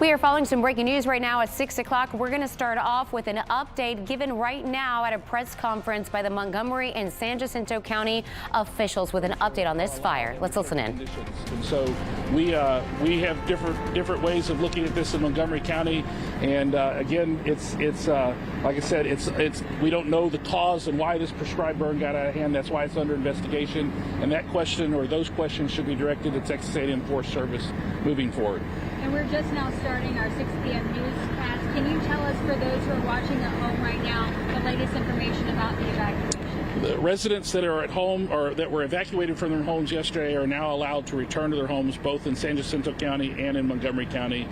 We are following some breaking news right now at 6 o'clock. We're going to start off with an update given right now at a press conference by the Montgomery and San Jacinto County officials with an update on this fire. Let's listen in. And so we have different ways of looking at this in Montgomery County, and again, it's like I said, it's we don't know the cause and why this prescribed burn got out of hand. That's why it's under investigation, and that question or those questions should be directed to Texas A&M Forest Service moving forward. And we're just now starting our 6 p.m. newscast. Can you tell us, for those who are watching at home right now, the latest information about the evacuation? The residents that are at home or that were evacuated from their homes yesterday are now allowed to return to their homes both in San Jacinto County and in Montgomery County.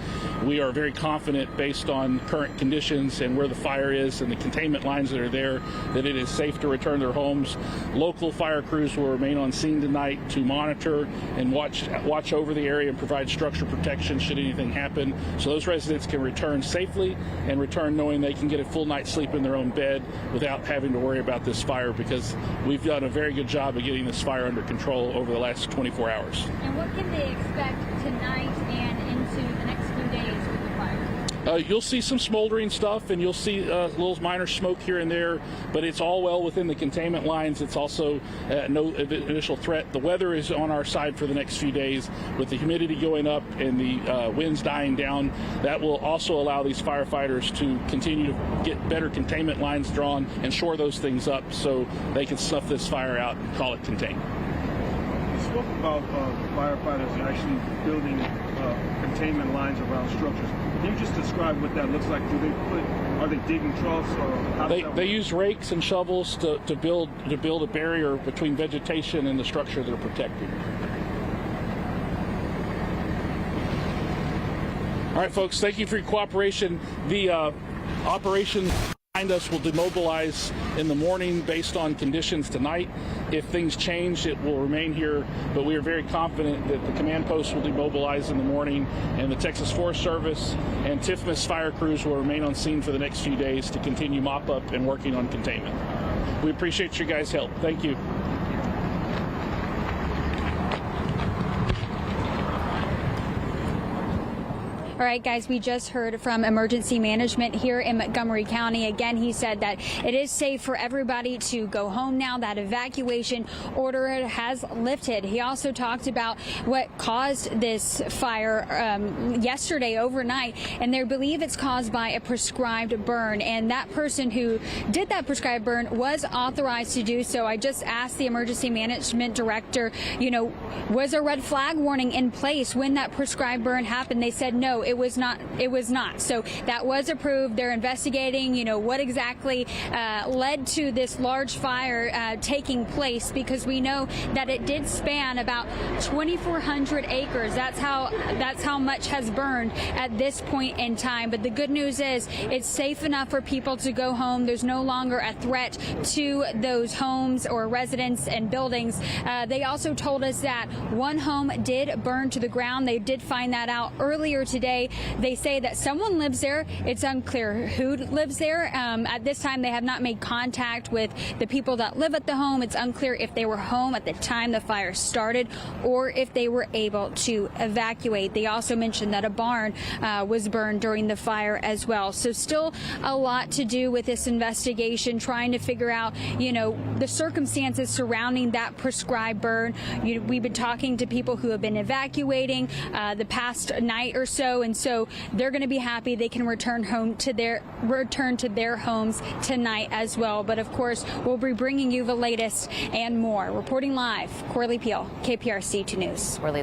We are very confident, based on current conditions and where the fire is and the containment lines that are there, that it is safe to return to their homes. Local fire crews will remain on scene tonight to monitor and watch over the area and provide structure protection should anything happen, so those residents can return safely and return knowing they can get a full night's sleep in their own bed without having to worry about this fire, because we've done a very good job of getting this fire under control over the last 24 hours. And what can they expect tonight and into the next few days with the fire? You'll see some smoldering stuff, and you'll see little minor smoke here and there, but it's all well within the containment lines. It's also no initial threat. The weather is on our side for the next few days, with the humidity going up and the winds dying down. That will also allow these firefighters to continue to get better containment lines drawn and shore those things up so they can snuff this fire out and call it contained. You spoke about firefighters actually building containment lines around structures. Can you just describe what that looks like? Are they digging troughs, or how they use rakes and shovels to build a barrier between vegetation and the structure they're protecting. All right, folks, thank you for your cooperation. The operation behind us will demobilize in the morning based on conditions tonight. If things change, it will remain here, but we are very confident that the command post will demobilize in the morning, and the Texas Forest Service and TIFMAS fire crews will remain on scene for the next few days to continue mop-up and working on containment. We appreciate your guys' help. Thank you. All right, guys, we just heard from emergency management here in Montgomery County. Again, he said that it is safe for everybody to go home now. That evacuation order has lifted. He also talked about what caused this fire yesterday overnight, and they believe it's caused by a prescribed burn. And that person who did that prescribed burn was authorized to do so. I just asked the emergency management director, was a red flag warning in place when that prescribed burn happened? They said no. It was not. So that was approved. They're investigating, what exactly led to this large fire taking place, because we know that it did span about 2,400 acres. That's how much has burned at this point in time. But the good news is it's safe enough for people to go home. There's no longer a threat to those homes or residents and buildings. They also told us that one home did burn to the ground. They did find that out earlier today. They say that someone lives there. It's unclear who lives there. At this time, they have not made contact with the people that live at the home. It's unclear if they were home at the time the fire started or if they were able to evacuate. They also mentioned that a barn was burned during the fire as well. So still a lot to do with this investigation, trying to figure out, the circumstances surrounding that prescribed burn. We've been talking to people who have been evacuating the past night or so, and so they're going to be happy they can return to their homes tonight as well. But of course, we'll be bringing you the latest and more. Reporting live, Corley Peel, KPRC 2 News.